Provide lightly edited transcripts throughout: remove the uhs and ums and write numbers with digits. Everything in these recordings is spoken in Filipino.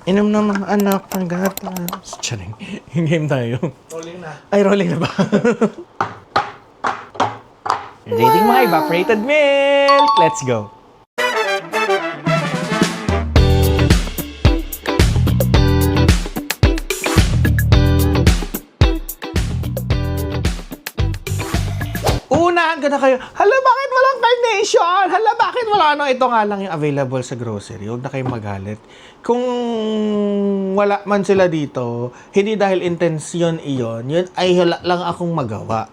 Inom ng mga anak ng gatas. Charing. Game tayo. Rolling na. Ay, rolling na ba? Rating mga evaporated milk. Let's go. Unahan ko na kayo. Hala, bakit walang carnation? Hala, bakit wala? Ano, ito nga lang yung available sa grocery. Huwag na kayong magalit. Kung wala man sila dito, hindi dahil intensyon iyon, yun ay wala lang akong magawa.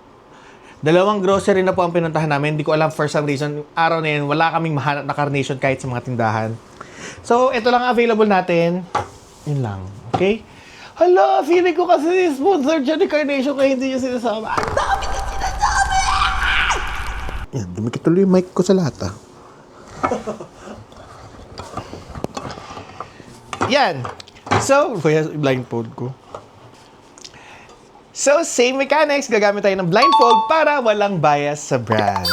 Dalawang grocery na po ang pinuntahan namin. Hindi ko alam for some reason, araw na yun, wala kaming mahanap na carnation kahit sa mga tindahan. So, ito lang ang available natin. Yun lang. Okay? Hala, feeling ko kasi sponsor dyan ni Carnation kaya hindi nyo sinasama. Ang dami na sinasabi! Yan, dumikit tuloy yung mic ko sa lata. Yan. So, kuya, blindfold ko. So, same mechanics. Gagamit tayo ng blindfold para walang bias sa brand.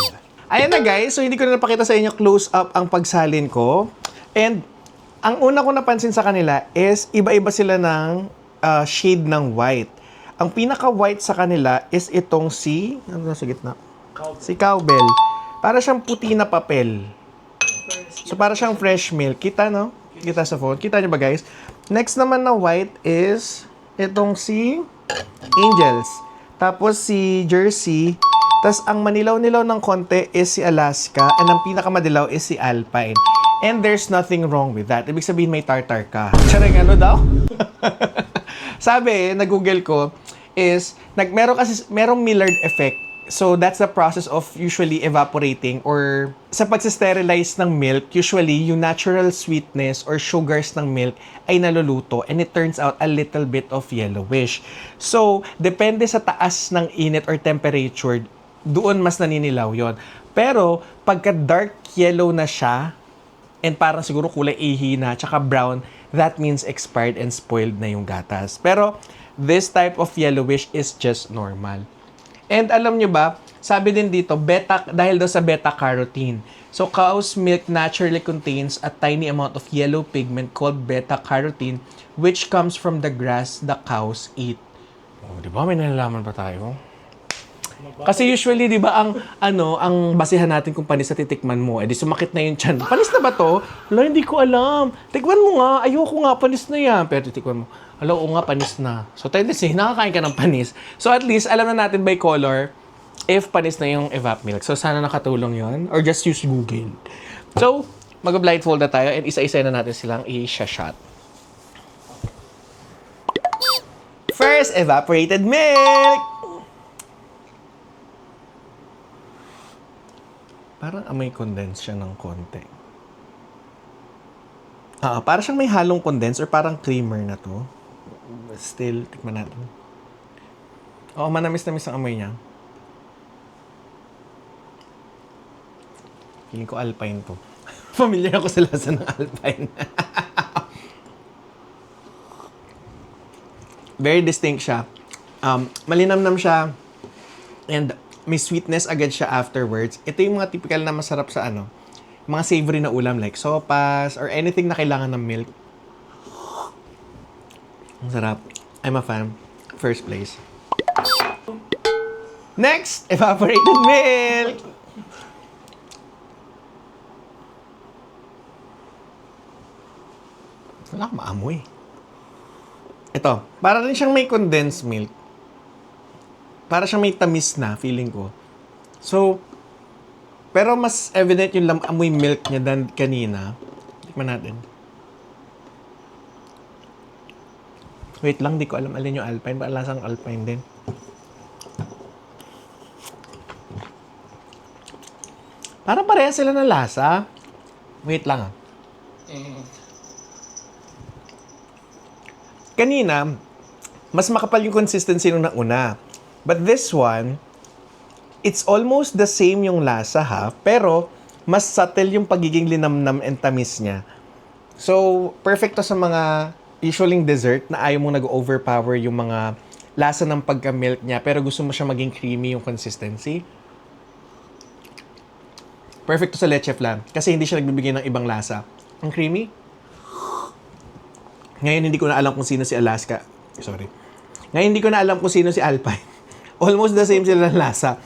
Ayan na guys. So, hindi ko na napakita sa inyo close up ang pagsalin ko. And, ang una ko napansin sa kanila is iba-iba sila ng shade ng white. Ang pinaka-white sa kanila is itong si... Ano sa gitna? Si Cowbell. Para siyang puti na papel. So, para siyang fresh milk. Kita, no? Kita sa phone. Kita niyo ba, guys? Next naman na white is itong si Angels. Tapos si Jersey. Tapos ang manilaw-nilaw ng konti is si Alaska. And ang pinakamadilaw is si Alpine. And there's nothing wrong with that. Ibig sabihin may tartar ka. Charing ano daw? Sabi, na-google ko, is, merong Maillard effect. So, that's the process of usually evaporating or sa pagsisterilize ng milk, usually, yung natural sweetness or sugars ng milk ay naluluto and it turns out a little bit of yellowish. So, depende sa taas ng init or temperature, doon mas naninilaw yon. Pero, pagka dark yellow na siya, and parang siguro kulay ihi na, tsaka brown, that means expired and spoiled na yung gatas. Pero, this type of yellowish is just normal. And alam nyo ba, sabi din dito, dahil daw sa beta-carotene. So, cow's milk naturally contains a tiny amount of yellow pigment called beta-carotene which comes from the grass the cows eat. Oh, di ba? May nalalaman pa tayo. Kasi usually, di ba, ang basihan natin kung panis na titikman mo, edi sumakit na yung tiyan. Panis na ba to? Wala, hindi ko alam. Tikman mo nga. Ayoko nga, panis na yan. Pero titikman mo. Hala, oo nga, panis na. So, tendency, nakakain ka ng panis. So, at least, alam na natin by color if panis na yung evap milk. So, sana nakatulong yon or just use Google. So, mag-blindfold na tayo and isa-isa na natin silang i-shot. First, evaporated milk! Parang amoy condense siya ng konti. Parang siyang may halong condense or parang creamer na to. Still, tikman natin. Oo, manamis-namis ang amoy niya. Feeling ko Alpine to. Familiar ako sa lasa ng Alpine. Very distinct siya. Malinamnam siya. And may sweetness agad siya afterwards. Ito yung mga typical na masarap sa mga savory na ulam like sopas or anything na kailangan ng milk. Ang sarap. I'm a fan. First place. Next, evaporated milk! Wala akong maamoy. Ito, para rin siyang may condensed milk. Para siyang may tamis na, feeling ko. So, pero mas evident yung amoy milk niya than kanina. Tikman natin. Wait lang, di ko alam alin yung Alpine. Ba lasang Alpine din. Parang parehas sila ng lasa. Wait lang Kanina, mas makapal yung consistency nung nauna. But this one, it's almost the same yung lasa pero mas subtle yung pagiging linamnam and tamis niya. So, perfect to sa mga usually dessert na ayaw mong nag-overpower yung mga lasa ng pagka-milk niya pero gusto mo siya maging creamy yung consistency. Perfect to sa leche flan kasi hindi siya nagbibigay ng ibang lasa. Ang creamy. Ngayon, hindi ko na alam kung sino si Alaska. Sorry. Ngayon, hindi ko na alam kung sino si Alpine. Almost the same sila ng lasa.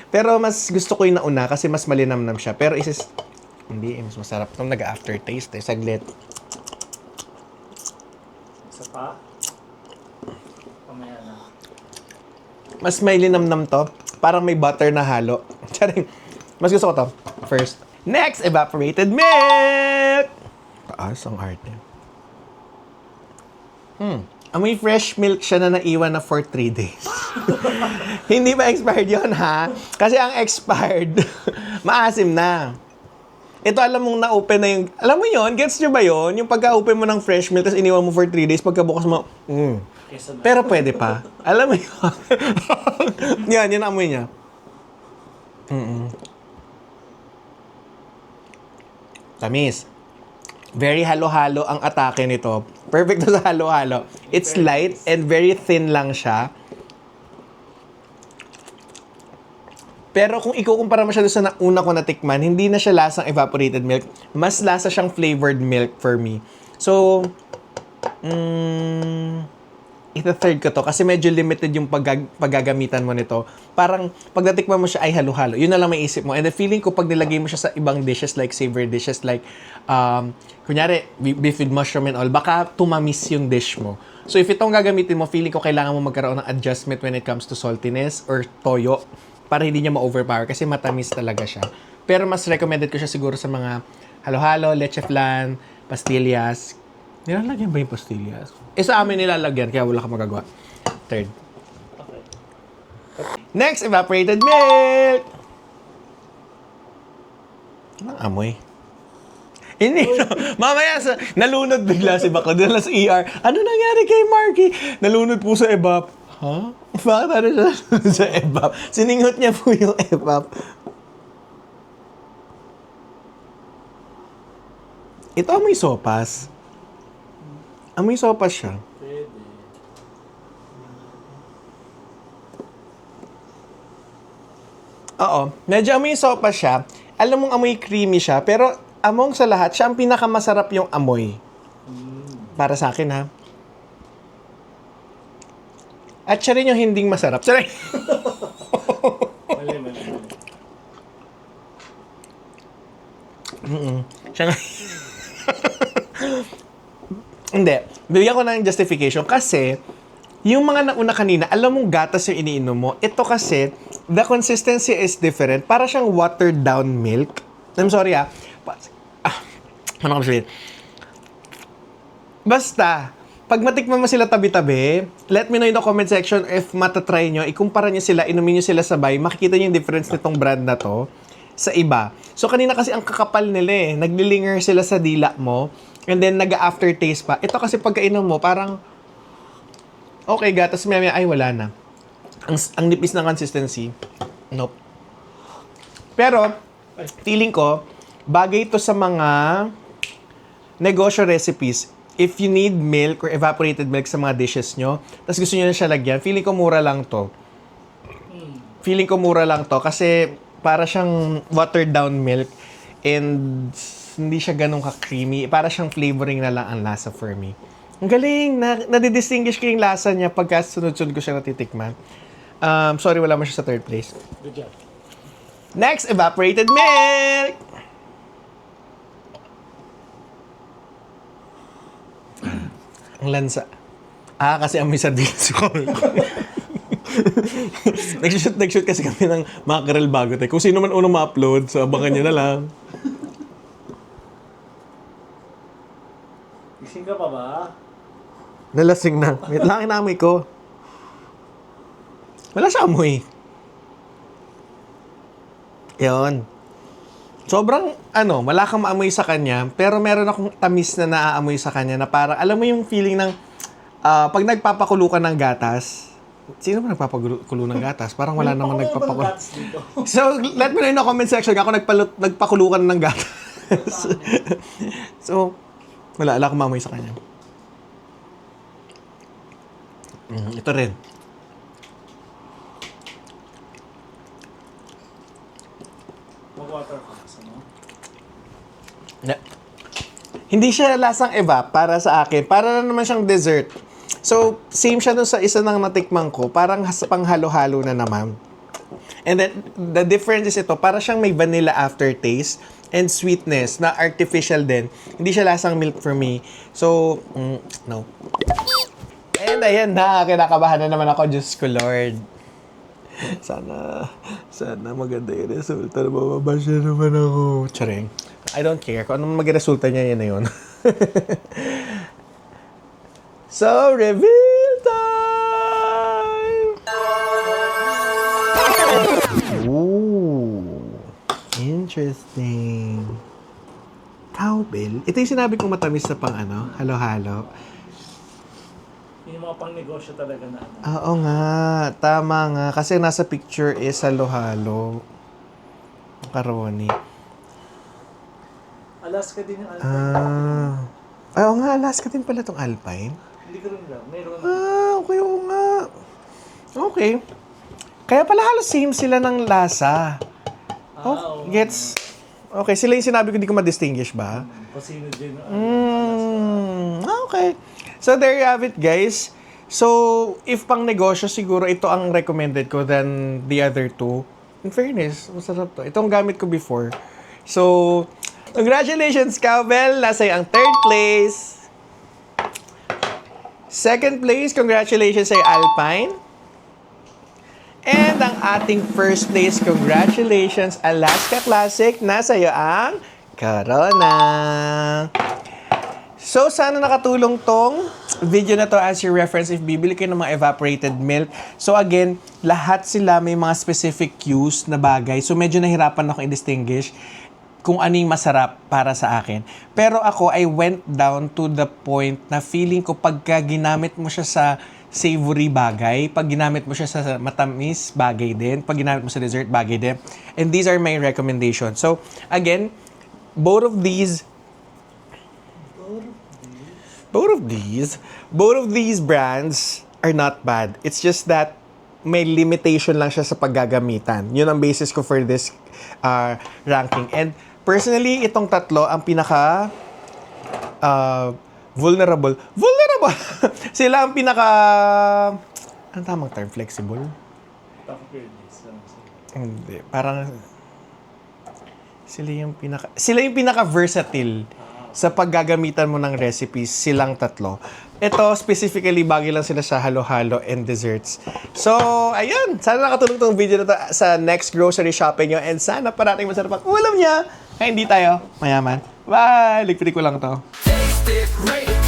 Pero mas gusto ko yung nauna kasi mas malinamnam siya. Pero hindi, mas masarap itong nag-aftertaste. Saglit. Isa pa? Pamaya na. Mas may linamnam to. Parang may butter na halo. Charing. Mas gusto ko to. First. Next, evaporated milk! Taas ang arte. Amoy fresh milk siya na naiwan na for 3 days. Hindi ba expired yon ha? Kasi ang expired, maasim na. Ito alam mong na-open na yung... Alam mo yon, gets nyo ba yon? Yung pagka-open mo ng fresh milk, tapos iniwan mo for 3 days, pagkabukas mo, Pero pwede pa. Alam mo yun? Yan ang amoy niya. Tamis. Very halo-halo ang atake nito. Perfect to sa halo-halo. It's light and very thin lang siya. Pero kung ikukumpara mo siya doon sa una ko natikman, hindi na siya lasang evaporated milk. Mas lasa siyang flavored milk for me. So, ita-third ko to kasi medyo limited yung paggagamitan mo nito. Parang pag natikman mo siya ay halo-halo. Yun na lang may isip mo. And the feeling ko pag nilagay mo siya sa ibang dishes like savory dishes like kunyari beef with mushroom and all, baka tumamis yung dish mo. So if itong gagamitin mo, feeling ko kailangan mo magkaroon ng adjustment when it comes to saltiness or toyo para hindi niya ma-overpower kasi matamis talaga siya. Pero mas recommended ko siya siguro sa mga halo-halo, leche flan, pastillas. Nilalagyan ba yung pastillas? Sa amin nilalagyan, kaya wala ka magagawa. Third. Okay. Next, evaporated milk! Anong amoy? Hindi, no. Mamaya, nalunod bigla si Bakla. Dala sa ER. Ano nangyari kay Marky? Nalunod po sa evap. Ha? Bakit ano siya sa evap? Siningot niya po yung evap. Ito amoy sopas. Amoy sopas siya. Pwede. Oo. Medyo amoy sopas siya. Alam mong amoy creamy siya. Pero among sa lahat, siya ang pinakamasarap yung amoy. Para sa akin, ha? At siya rin yung hinding masarap. Sorry. Mali. Siya nga. Hindi. Bigyan ko ng justification kasi yung mga nauna kanina, alam mong gatas yung iniinom mo. Ito kasi, the consistency is different. Para siyang watered down milk. I'm sorry ano ko sabihin? Basta, pag matikman mo sila tabi-tabi, let me know in the comment section if matatry nyo, ikumpara nyo sila, inumin nyo sila sabay, makikita nyo yung difference nitong brand na to sa iba. So, kanina kasi ang kakapal nila eh. Naglilinger sila sa dila mo. And then, nag-aftertaste pa. Ito kasi pagkainom mo, parang, okay, gatas maya ay wala na. Ang nipis ng consistency, nope. Pero, feeling ko, bagay ito sa mga negosyo recipes. If you need milk or evaporated milk sa mga dishes nyo, tapos gusto nyo na siya lagyan, feeling ko mura lang to. Kasi para siyang watered down milk and hindi siya ganun ka-creamy. Para siyang flavoring na lang ang lasa for me. Ang galing! Nadidistinguish ko yung lasa niya pagka sunod-sunod ko siya natitikman. Sorry, wala mo siya sa third place. Good job. Next, evaporated milk! Ang lansa. Kasi amoy sardines ko. Nag-shoot kasi kami ng mackerel bago tayo. Kung sino man unang ma-upload, so abangan nyo na lang. Gising ka pa ba? Nalasing na. Wait lang, inamoy ko. Wala siya amoy. Yun. Sobrang, wala kang maamoy sa kanya, pero meron akong tamis na naaamoy sa kanya na parang, alam mo yung feeling ng, pag nagpapakulo ka ng gatas, sino ba nagpapakulo ng gatas? Parang wala namang nagpapakulo. So, let me know in the comment section, ako nagpakulo ka ng gatas. So, wala akong maamoy sa kanya. Ito rin. Mag-water ka sa mo? Hindi siya lasang evap para sa akin. Para na naman siyang dessert. So, same siya dun sa isa ng natikman ko. Parang panghalo-halo na naman. And then, the difference is ito, para siyang may vanilla aftertaste and sweetness na artificial din. Hindi siya lasang milk for me. So, no. And ayan na, kinakabahan na naman ako. Diyos ko, Lord. Sana maganda yung resulta na mababasya naman ako. Charing. I don't care. Kung anong maging resulta niya, yan na yun. So, reveal time! Ooh. Interesting. Cowbell. Ito yung sinabi kong matamis na pang halo-halo. Yung mga pang negosyo talaga na. Oo nga. Tama nga. Kasi nasa picture is halo-halo. Macaroni. Alaska din yung Alpine. Oo nga. Alaska din pala tong Alpine. Hindi ko rin alam. Mayroon na. Okay. Oo nga. Okay. Kaya pala halos same sila ng lasa. Oo. Gets? Okay. Sila yung sinabi ko hindi ko ma-distinguish ba? Kasi din Okay. So, there you have it, guys. So, if pang negosyo, siguro ito ang recommended ko than the other two. In fairness, masarap to. Itong gamit ko before. So, congratulations, Cowbell! Nasa ang third place. Second place, congratulations sa Alpine. And ang ating first place, congratulations, Alaska Classic. Nasa iyo ang Corona. So, sana nakatulong tong video na to as your reference if bibili kayo ng mga evaporated milk. So, again, lahat sila may mga specific cues na bagay. So, medyo nahirapan ako i-distinguish kung ano yung masarap para sa akin. Pero ako, I went down to the point na feeling ko pagka ginamit mo siya sa savory bagay, pag ginamit mo siya sa matamis, bagay din. Pag ginamit mo sa dessert, bagay din. And these are my recommendations. So, again, both of these brands are not bad. It's just that may limitation lang siya sa paggagamitan. Yun ang basis ko for this ranking. And personally, itong tatlo ang pinaka vulnerable. Sila ang pinaka anong tamang term? Flexible? Hindi. Parang sila yung pinaka versatile sa paggagamitan mo ng recipes, silang tatlo. Ito, specifically, bagay lang sila sa halo-halo and desserts. So, ayun. Sana nakatulong tong video na to sa next grocery shopping nyo. And sana parating masarap ang ulam niya. Kaya hindi tayo mayaman. Bye! Ligpitin ko lang to. Taste it, rate it.